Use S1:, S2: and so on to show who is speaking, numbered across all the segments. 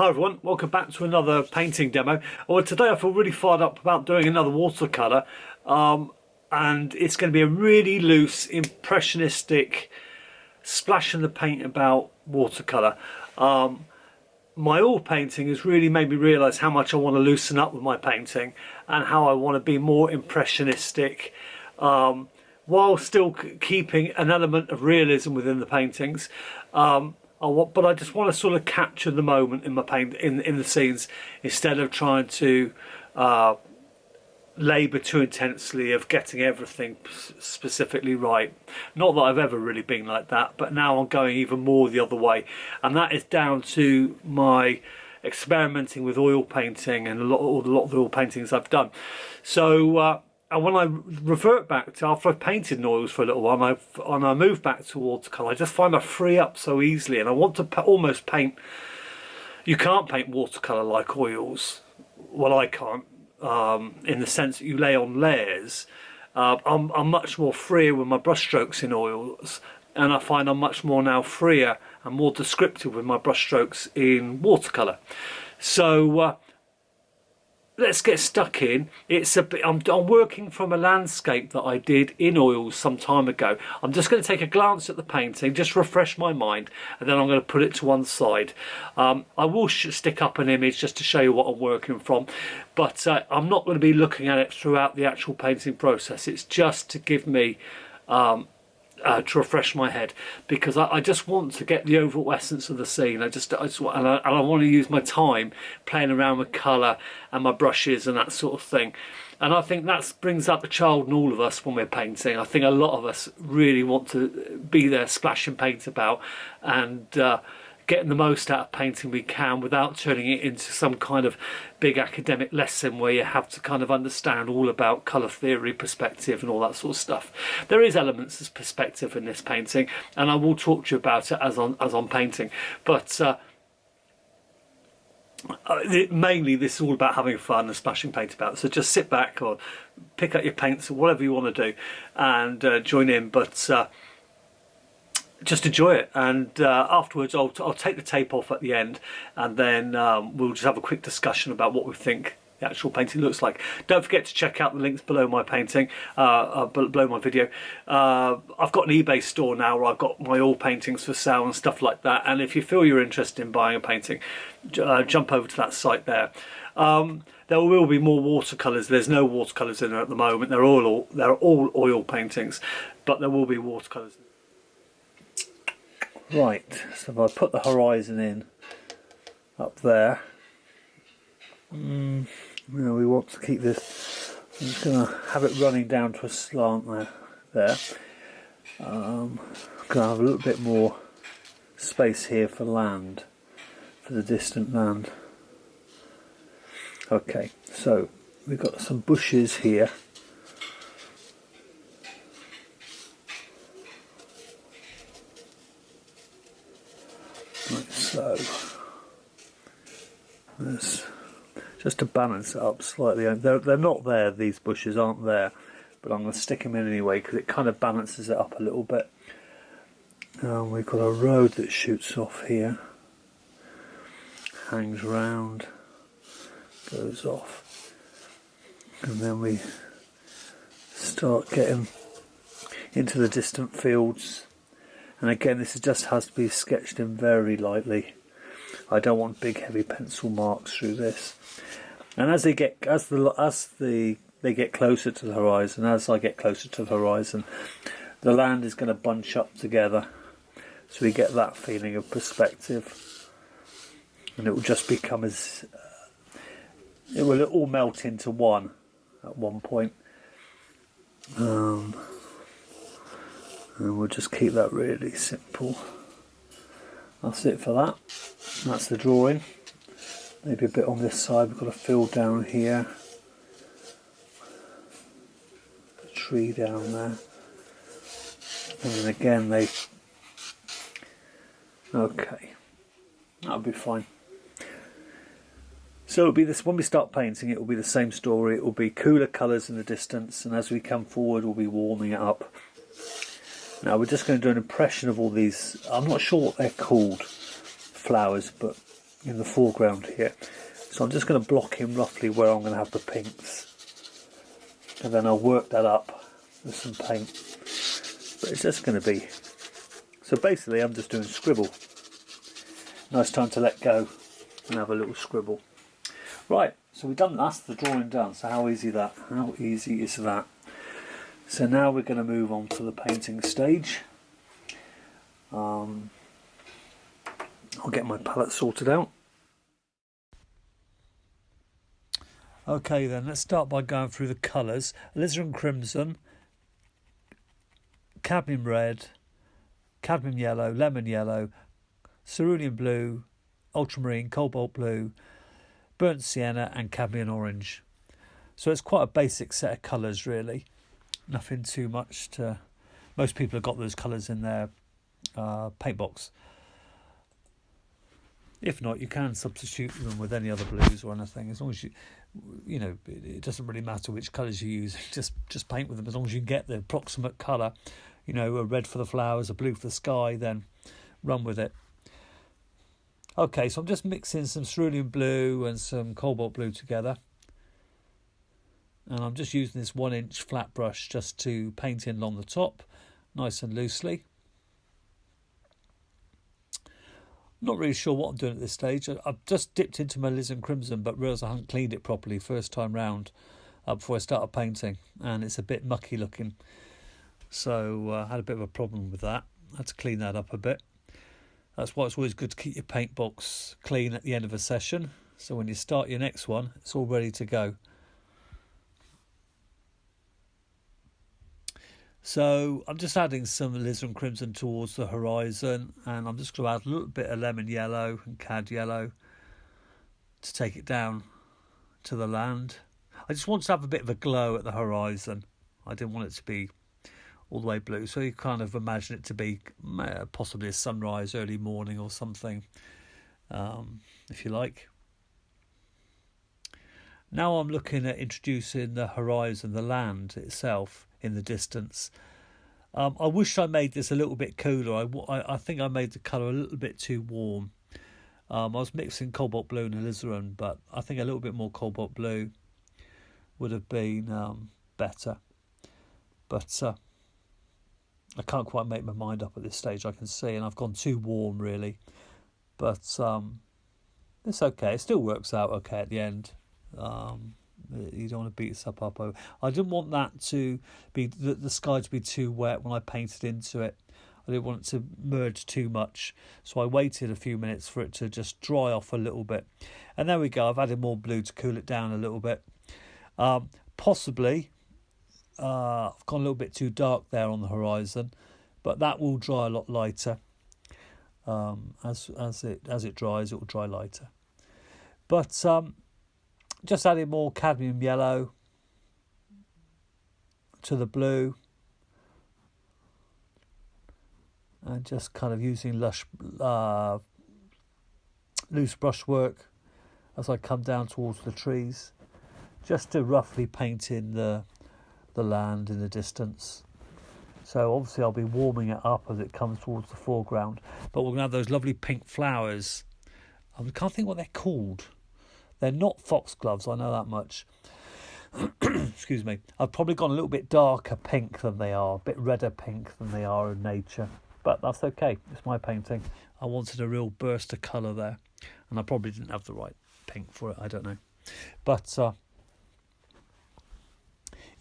S1: Hi everyone, welcome back to another painting demo. Well, today I feel really fired up about doing another watercolour, and it's going to be a really loose, impressionistic splash in the paint about watercolour. My oil painting has really made me realise how much I want to loosen up with my painting and how I want to be more impressionistic, while still keeping an element of realism within the paintings. But I just want to sort of capture the moment in my paint, in the scenes, instead of trying to labour too intensely of getting everything specifically right. Not that I've ever really been like that, but now I'm going even more the other way, and that is down to my experimenting with oil painting and a lot of the oil paintings I've done. So and when I revert back to after I've painted in oils for a little while, and I move back to watercolour, I just find I free up so easily, and I want to almost paint. You can't paint watercolour like oils. Well, I can't, in the sense that you lay on layers. I'm much more freer with my brush strokes in oils, and I find I'm much more now freer and more descriptive with my brush strokes in watercolour. So let's get stuck in. I'm working from a landscape that I did in oils some time ago. I'm just going to take a glance at the painting, just refresh my mind, and then I'm going to put it to one side. I will stick up an image just to show you what I'm working from, but I'm not going to be looking at it throughout the actual painting process. It's just to give me to refresh my head, because I just want to get the overall essence of the scene. I want to use my time playing around with colour and my brushes and that sort of thing. And I think that brings out the child in all of us when we're painting. I think a lot of us really want to be there splashing paint about and getting the most out of painting we can without turning it into some kind of big academic lesson where you have to kind of understand all about colour theory, perspective and all that sort of stuff. There is elements of perspective in this painting, and I will talk to you about it as I'm painting, but mainly this is all about having fun and splashing paint about. So just sit back or pick up your paints or whatever you want to do and join in, but just enjoy it. And afterwards I'll take the tape off at the end, and then we'll just have a quick discussion about what we think the actual painting looks like. Don't forget to check out the links below my painting, below my video. I've got an eBay store now where I've got my oil paintings for sale and stuff like that, and if you feel you're interested in buying a painting, jump over to that site there. There will be more watercolours. There's no watercolours in there at the moment. They're all oil paintings, but there will be watercolours. Right, so if I put the horizon in up there, we want to keep this. I'm just going to have it running down to a slant there. I'm going to have a little bit more space here for land, for the distant land. Okay, so we've got some bushes here. Like so. There's just to balance it up slightly. They're not there, these bushes aren't there, but I'm going to stick them in anyway because it kind of balances it up a little bit. We've got a road that shoots off here, hangs round, goes off, and then we start getting into the distant fields. And again, this just has to be sketched in very lightly. I don't want big heavy pencil marks through this. And as they get closer to the horizon, as I get closer to the horizon, the land is going to bunch up together, so we get that feeling of perspective, and it will just become it will all melt into one at one point. And we'll just keep that really simple. That's it for that. That's the drawing. Maybe a bit on this side. We've got a field down here. A tree down there. And then again okay. That'll be fine. So it'll be this, when we start painting it will be the same story. It will be cooler colours in the distance, and as we come forward we'll be warming it up. Now we're just going to do an impression of all these. I'm not sure what they're called, flowers, but in the foreground here. So I'm just going to block in roughly where I'm going to have the pinks, and then I'll work that up with some paint. But it's just going to be, so basically I'm just doing scribble. Nice time to let go and have a little scribble. Right, so we've done, that's the drawing done. So how easy is that? So now we're going to move on to the painting stage. I'll get my palette sorted out. Okay then, let's start by going through the colours. Alizarin crimson, cadmium red, cadmium yellow, lemon yellow, cerulean blue, ultramarine, cobalt blue, burnt sienna and cadmium orange. So it's quite a basic set of colours really. Nothing too much to... Most people have got those colours in their paint box. If not, you can substitute them with any other blues or anything, as long as you know, it doesn't really matter which colours you use. Just paint with them, as long as you can get the approximate colour. You know, a red for the flowers, a blue for the sky, then run with it. Okay, so I'm just mixing some cerulean blue and some cobalt blue together, and I'm just using this 1-inch flat brush just to paint in along the top, nice and loosely. Not really sure what I'm doing at this stage. I've just dipped into my alizarin crimson, but realised I haven't cleaned it properly first time round before I started painting, and it's a bit mucky looking. So I had a bit of a problem with that. I had to clean that up a bit. That's why it's always good to keep your paint box clean at the end of a session, so when you start your next one, it's all ready to go. So I'm just adding some alizarin crimson towards the horizon, and I'm just going to add a little bit of lemon yellow and cad yellow to take it down to the land. I just want to have a bit of a glow at the horizon. I didn't want it to be all the way blue, so you kind of imagine it to be possibly a sunrise, early morning or something, if you like. Now I'm looking at introducing the horizon, the land itself in the distance. I wish I made this a little bit cooler. I think I made the colour a little bit too warm. I was mixing cobalt blue and alizarin, but I think a little bit more cobalt blue would have been better. But I can't quite make my mind up at this stage, I can see, and I've gone too warm really. But it's okay. It still works out okay at the end. You don't want to beat yourself up over. I didn't want that to be the sky to be too wet when I painted into it. I didn't want it to merge too much, so I waited a few minutes for it to just dry off a little bit. And there we go. I've added more blue to cool it down a little bit. Possibly I've gone a little bit too dark there on the horizon, but that will dry a lot lighter. As it dries, it will dry lighter. But just adding more cadmium yellow to the blue, and just kind of using loose brushwork as I come down towards the trees, just to roughly paint in the land in the distance. So obviously I'll be warming it up as it comes towards the foreground, but we're going to have those lovely pink flowers. I can't think what they're called. They're not foxgloves, I know that much. Excuse me. I've probably gone a little bit darker pink than they are, a bit redder pink than they are in nature. But that's okay, it's my painting. I wanted a real burst of colour there, and I probably didn't have the right pink for it, I don't know. But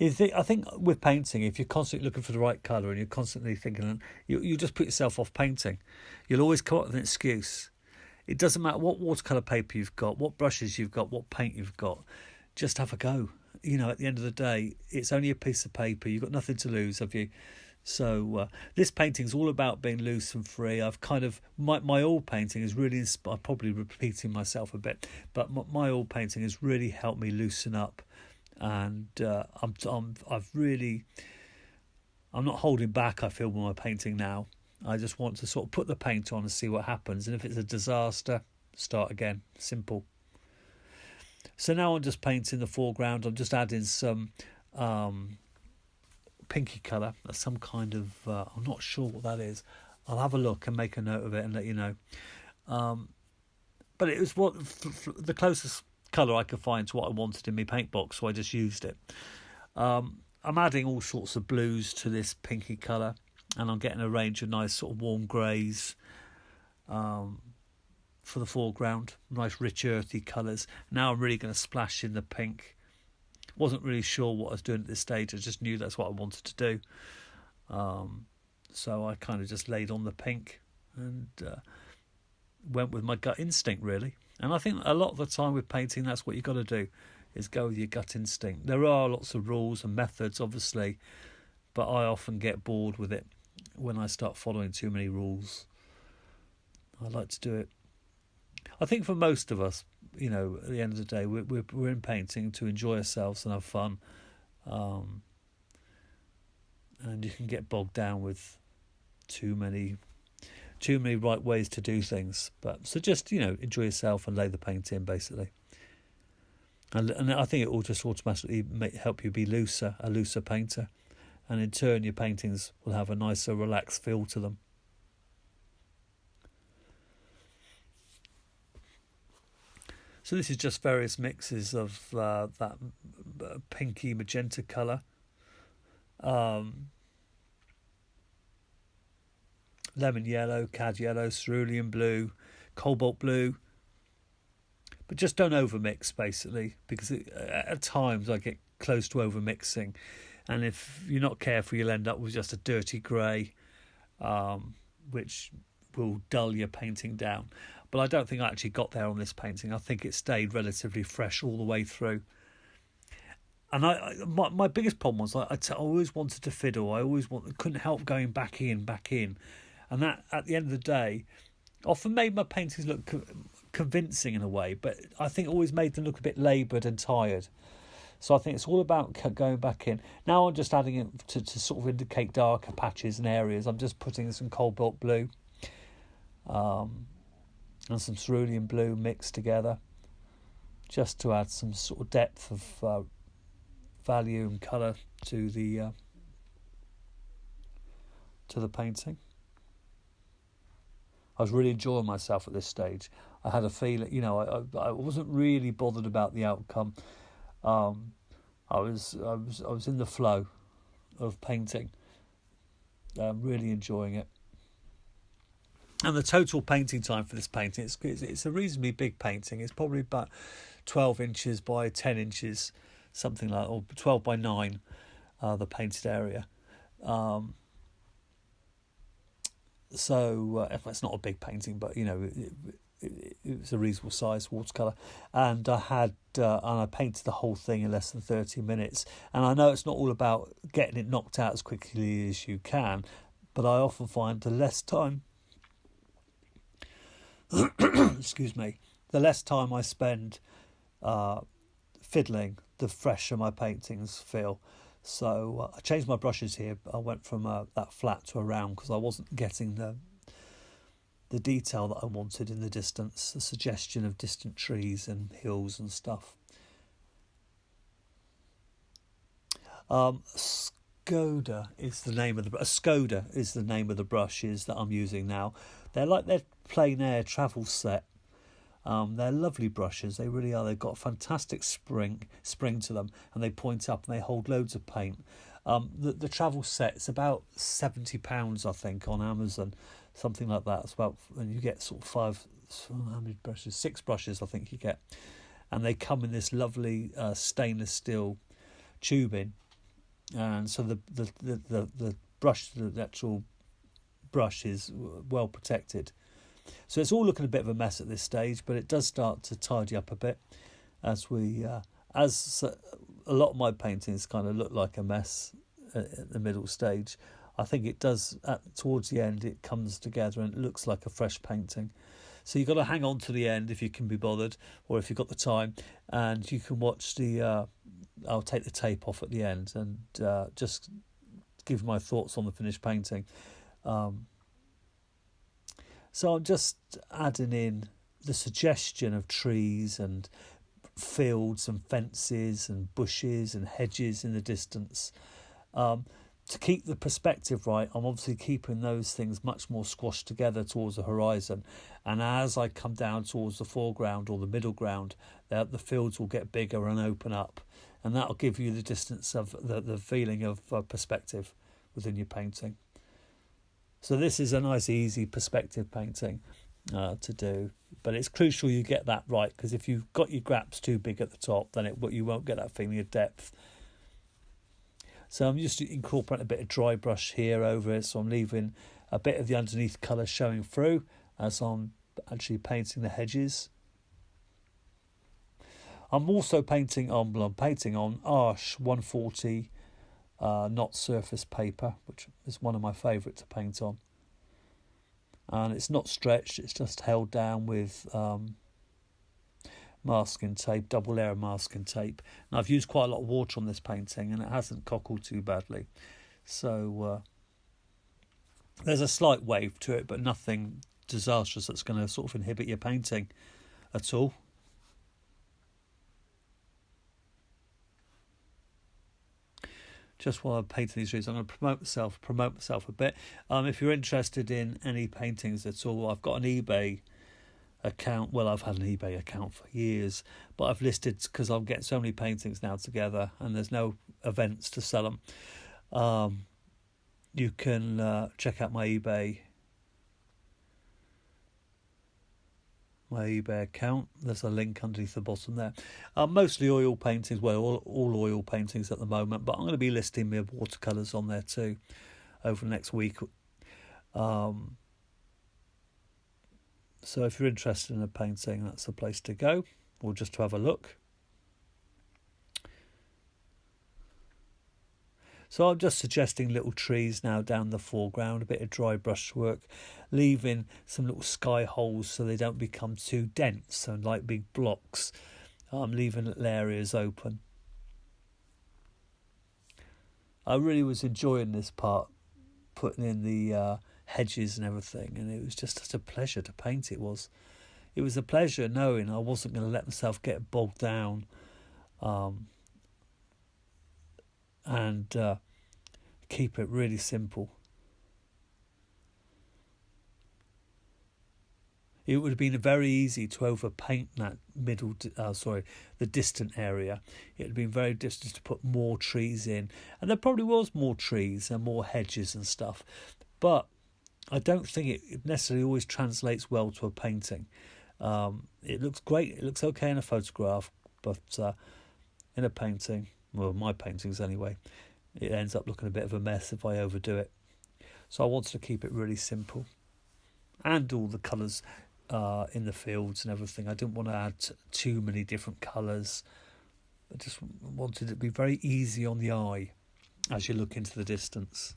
S1: I think with painting, if you're constantly looking for the right colour and you're constantly thinking, you just put yourself off painting. You'll always come up with an excuse. It doesn't matter what watercolour paper you've got, what brushes you've got, what paint you've got. Just have a go. You know, at the end of the day, it's only a piece of paper. You've got nothing to lose, have you? So this painting's all about being loose and free. I've kind of my oil painting is really inspired. I'm probably repeating myself a bit, but my oil painting has really helped me loosen up, and I'm not holding back. I feel with my painting now. I just want to sort of put the paint on and see what happens. And if it's a disaster, start again. Simple. So now I'm just painting the foreground. I'm just adding some pinky colour. That's some kind of... I'm not sure what that is. I'll have a look and make a note of it and let you know. but it was the closest colour I could find to what I wanted in my paint box, so I just used it. I'm adding all sorts of blues to this pinky colour, and I'm getting a range of nice sort of warm greys for the foreground, nice rich earthy colours. Now I'm really going to splash in the pink. Wasn't really sure what I was doing at this stage, I just knew that's what I wanted to do. So I kind of just laid on the pink and went with my gut instinct, really. And I think a lot of the time with painting, that's what you've got to do, is go with your gut instinct. There are lots of rules and methods, obviously, but I often get bored with it when I start following too many rules. I like to do it. I think for most of us, you know, at the end of the day, we're in painting to enjoy ourselves and have fun. And you can get bogged down with too many right ways to do things. But so just, you know, enjoy yourself and lay the paint in, basically. And I think it will just automatically help you be a looser painter. And in turn, your paintings will have a nicer, relaxed feel to them. So this is just various mixes of that pinky magenta colour. Lemon yellow, cad yellow, cerulean blue, cobalt blue. But just don't overmix, basically, because at times I get close to overmixing. And if you're not careful, you'll end up with just a dirty grey, which will dull your painting down. But I don't think I actually got there on this painting. I think it stayed relatively fresh all the way through. And my biggest problem was I always wanted to fiddle. I couldn't help going back in. And that, at the end of the day, often made my paintings look convincing in a way, but I think it always made them look a bit laboured and tired. So I think it's all about going back in. Now I'm just adding it to sort of indicate darker patches and areas. I'm just putting some cobalt blue and some cerulean blue mixed together, just to add some sort of depth of value and colour to the painting. I was really enjoying myself at this stage. I had a feeling, you know, I wasn't really bothered about the outcome. I was in the flow of painting, really enjoying it. And the total painting time for this painting, it's a reasonably big painting. It's probably about 12 inches by 10 inches, something like, or 12 by 9, the painted area. So it's not a big painting, but you know, it was a reasonable size watercolour, and I painted the whole thing in less than 30 minutes. And I know it's not all about getting it knocked out as quickly as you can, but I often find the less time, excuse me, the less time I spend fiddling, the fresher my paintings feel. So I changed my brushes here. I went from that flat to a round because I wasn't getting the detail that I wanted in the distance, the suggestion of distant trees and hills and stuff. Skoda is the name of the brushes that I'm using now. They're like their plein air travel set. They're lovely brushes, they really are. They've got a fantastic spring to them, and they point up and they hold loads of paint. The travel set is about £70, I think, on Amazon, something like that. It's about, and you get sort of how many brushes? 6 brushes, I think you get, and they come in this lovely stainless steel tubing, and so the brush, the actual brush, is well protected. So it's all looking a bit of a mess at this stage, but it does start to tidy up a bit as a lot of my paintings kind of look like a mess at the middle stage. I think it does towards the end. It comes together and it looks like a fresh painting. So you've got to hang on to the end if you can be bothered, or if you've got the time, and you can watch I'll take the tape off at the end and just give my thoughts on the finished painting. So I'm just adding in the suggestion of trees and fields and fences and bushes and hedges in the distance. To keep the perspective right, I'm obviously keeping those things much more squashed together towards the horizon, and as I come down towards the foreground or the middle ground, the fields will get bigger and open up, and that'll give you the distance of the feeling of perspective within your painting. So this is a nice easy perspective painting to do, but it's crucial you get that right, because if you've got your gaps too big at the top, then you won't get that feeling of depth. So I'm just incorporating a bit of dry brush here over it, so I'm leaving a bit of the underneath colour showing through as I'm actually painting the hedges. I'm also painting on Arches 140 knot surface paper, which is one of my favourite to paint on. And it's not stretched, it's just held down with masking tape, double layer masking tape. And I've used quite a lot of water on this painting, and it hasn't cockled too badly. So there's a slight wave to it, but nothing disastrous that's going to sort of inhibit your painting at all. Just while I'm painting these trees, I'm going to promote myself a bit. If you're interested in any paintings at all, I've got an eBay account. Well, I've had an eBay account for years, but I've listed, because I'm getting so many paintings now together and there's no events to sell them. You can check out my eBay account. There's a link underneath the bottom there. Mostly oil paintings, well, all oil paintings at the moment, but I'm going to be listing my watercolours on there too over the next week. So if you're interested in a painting, that's the place to go, or just to have a look. So I'm just suggesting little trees now down the foreground, a bit of dry brushwork, leaving some little sky holes so they don't become too dense and like big blocks. I'm leaving little areas open. I really was enjoying this part, putting in the hedges and everything, and it was just such a pleasure to paint. It was a pleasure knowing I wasn't going to let myself get bogged down and keep it really simple. It would have been very easy to overpaint that the distant area. It would have been very distant to put more trees in, and there probably was more trees and more hedges and stuff, but I don't think it necessarily always translates well to a painting. It looks great, it looks okay in a photograph, but in a painting, well, my paintings anyway, it ends up looking a bit of a mess if I overdo it. So I wanted to keep it really simple, and all the colours in the fields and everything. I didn't want to add too many different colours. I just wanted it to be very easy on the eye as you look into the distance.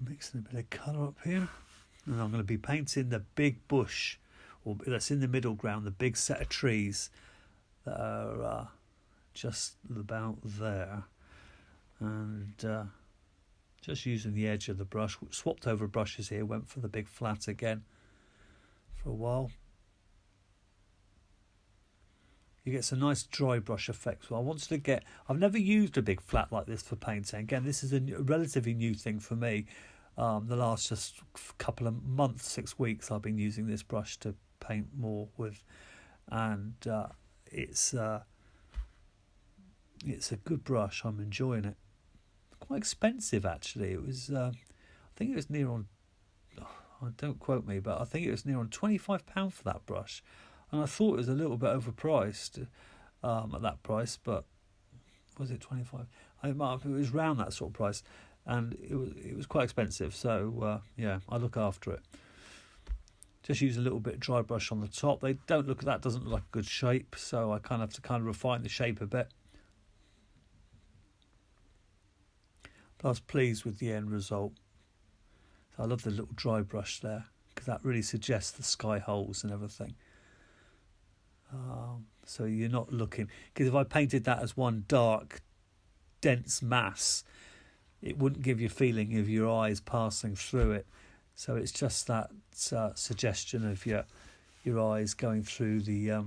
S1: Mixing a bit of colour up here, and I'm going to be painting the big bush, or that's in the middle ground, the big set of trees that are just about there, and just using the edge of the brush. Swapped over brushes here, went for the big flat again for a while. You get some nice dry brush effect. So I've never used a big flat like this for painting. Again, this is a relatively new thing for me. The last just couple of months, 6 weeks, I've been using this brush to paint more with, and it's a good brush. I'm enjoying it. Quite expensive actually. It was, I think it was near on. Don't quote me, but I think it was near on £25 for that brush, and I thought it was a little bit overpriced at that price. But was it 25? It was around that sort of price. And it was quite expensive, so I look after it. Just use a little bit of dry brush on the top. Doesn't look like a good shape, so I have to refine the shape a bit. But I was pleased with the end result. So I love the little dry brush there, because that really suggests the sky holes and everything. So you're not looking, because if I painted that as one dark, dense mass, it wouldn't give you a feeling of your eyes passing through it. So it's just that suggestion of your eyes going through the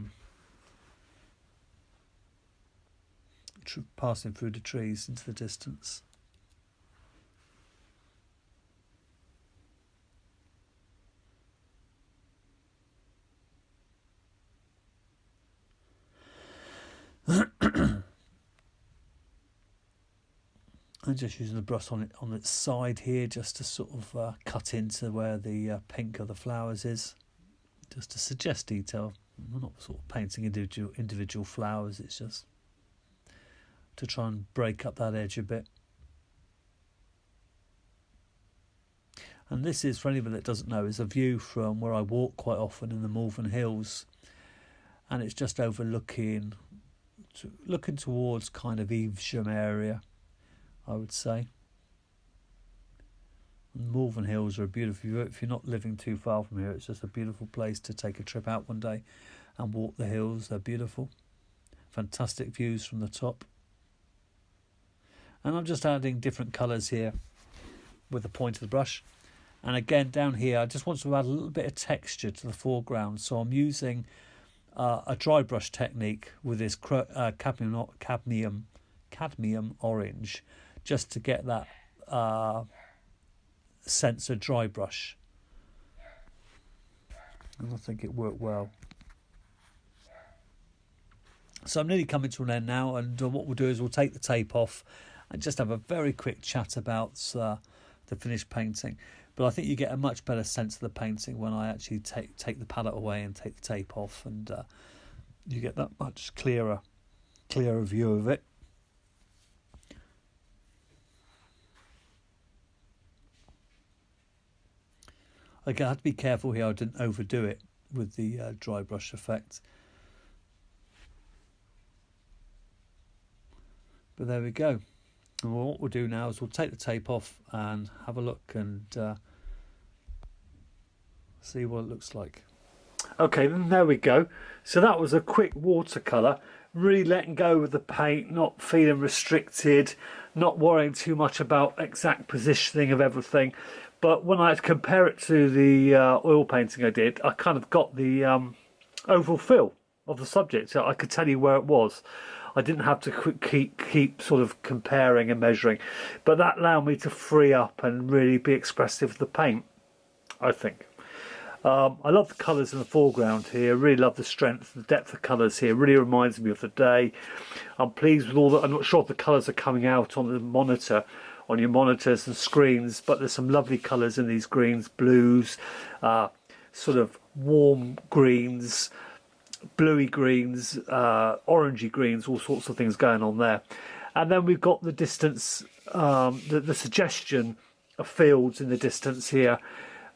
S1: passing through the trees into the distance. I'm just using the brush on its side here, just to sort of cut into where the pink of the flowers is, just to suggest detail. I'm not sort of painting individual flowers, it's just to try and break up that edge a bit. And this is, for anybody that doesn't know, is a view from where I walk quite often in the Malvern Hills, and it's just overlooking, looking towards kind of Evesham area, I would say. And Malvern Hills are a beautiful view. If you're not living too far from here, it's just a beautiful place to take a trip out one day and walk the hills. They're beautiful. Fantastic views from the top. And I'm just adding different colours here with the point of the brush. And again, down here, I just want to add a little bit of texture to the foreground. So I'm using a dry brush technique with this cadmium orange, just to get that sense of dry brush. And I think it worked well. So I'm nearly coming to an end now, and what we'll do is we'll take the tape off and just have a very quick chat about the finished painting. But I think you get a much better sense of the painting when I actually take the palette away and take the tape off, and you get that much clearer view of it. Again, I have to be careful here I didn't overdo it with the dry brush effect. But there we go. And what we'll do now is we'll take the tape off and have a look and see what it looks like. Okay, then there we go. So that was a quick watercolour, really letting go with the paint, not feeling restricted, not worrying too much about exact positioning of everything. But when I compare it to the oil painting I did, I kind of got the overall feel of the subject. So I could tell you where it was. I didn't have to keep sort of comparing and measuring. But that allowed me to free up and really be expressive of the paint, I think. I love the colours in the foreground here. Really love the strength, the depth of colours here. Really reminds me of the day. I'm pleased with all that. I'm not sure if the colours are coming out on the monitor, on your monitors and screens, but there's some lovely colours in these greens, blues, sort of warm greens, bluey greens, orangey greens, all sorts of things going on there. And then we've got the distance, the suggestion of fields in the distance here,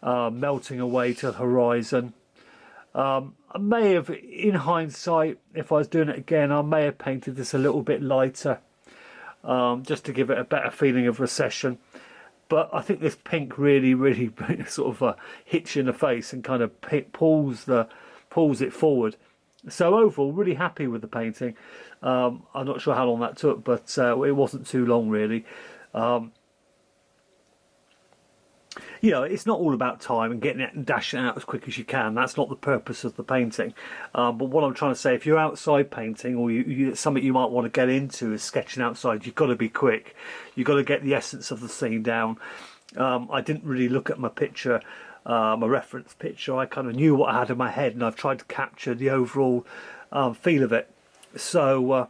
S1: melting away to the horizon. I may have, in hindsight, if I was doing it again, I may have painted this a little bit lighter, just to give it a better feeling of recession. But I think this pink really sort of hits you in the face and kind of pulls it forward. So overall, really happy with the painting. I'm not sure how long that took, but it wasn't too long really. You know, it's not all about time and getting it and dashing it out as quick as you can. That's not the purpose of the painting. But what I'm trying to say, if you're outside painting, or something you might want to get into is sketching outside, you've got to be quick. You've got to get the essence of the scene down. I didn't really look at my picture, my reference picture. I kind of knew what I had in my head, and I've tried to capture the overall feel of it. So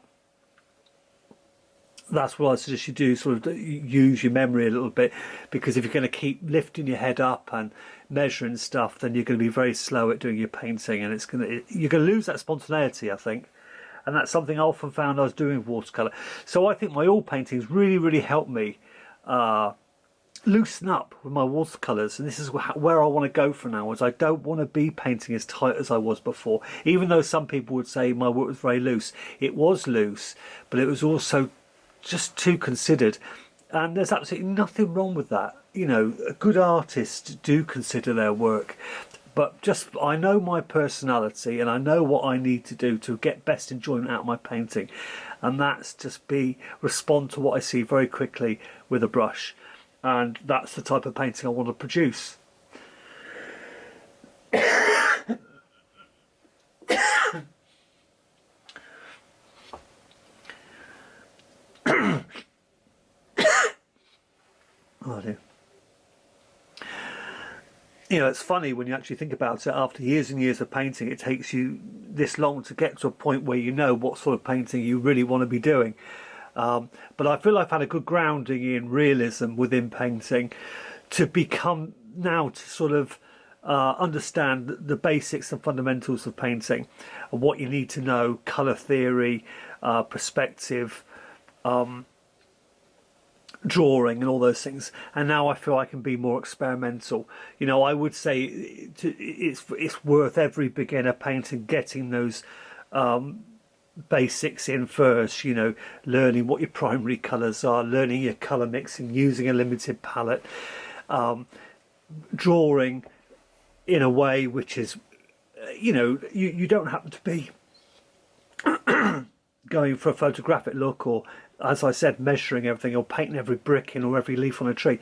S1: that's what I suggest you do, sort of use your memory a little bit, because if you're going to keep lifting your head up and measuring stuff, then you're going to be very slow at doing your painting, and you're going to lose that spontaneity, I think. And that's something I often found I was doing with watercolour. So I think my oil paintings really helped me loosen up with my watercolours, and this is where I want to go from now. Is I don't want to be painting as tight as I was before, even though some people would say my work was very loose. It was loose, but it was also just too considered, and there's absolutely nothing wrong with that. You know, good artists do consider their work, but just I know my personality and I know what I need to do to get best enjoyment out of my painting, and that's just respond to what I see very quickly with a brush, and that's the type of painting I want to produce. Oh dear. You know, it's funny when you actually think about it. After years and years of painting, it takes you this long to get to a point where you know what sort of painting you really want to be doing. But I feel I've had a good grounding in realism within painting to become now to sort of understand the basics and fundamentals of painting and what you need to know, colour theory, perspective, drawing and all those things. And now I feel I can be more experimental. You know, I would say it's worth every beginner painter getting those basics in first, you know, learning what your primary colours are, learning your colour mixing, using a limited palette, drawing in a way which is, you know, you don't happen to be going for a photographic look, or as I said, measuring everything or painting every brick in or every leaf on a tree,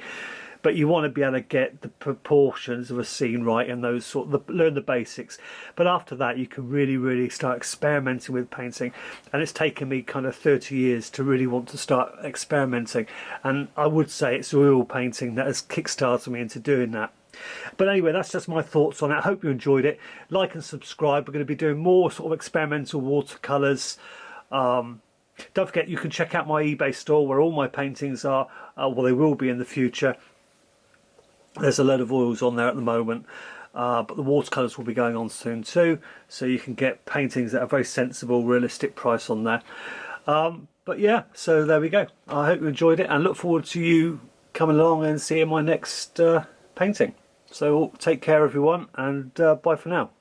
S1: but you want to be able to get the proportions of a scene right and those sort of learn the basics. But after that you can really start experimenting with painting, and it's taken me kind of 30 years to really want to start experimenting, and I would say it's oil painting that has kickstarted me into doing that. But anyway, that's just my thoughts on it. I hope you enjoyed it. Like and subscribe. We're going to be doing more sort of experimental watercolours. Don't forget, you can check out my eBay store where all my paintings are. Well, they will be in the future. There's a load of oils on there at the moment, but the watercolours will be going on soon too, so you can get paintings at a very sensible, realistic price on there. But yeah, so there we go. I hope you enjoyed it and look forward to you coming along and seeing my next painting. So take care everyone, and bye for now.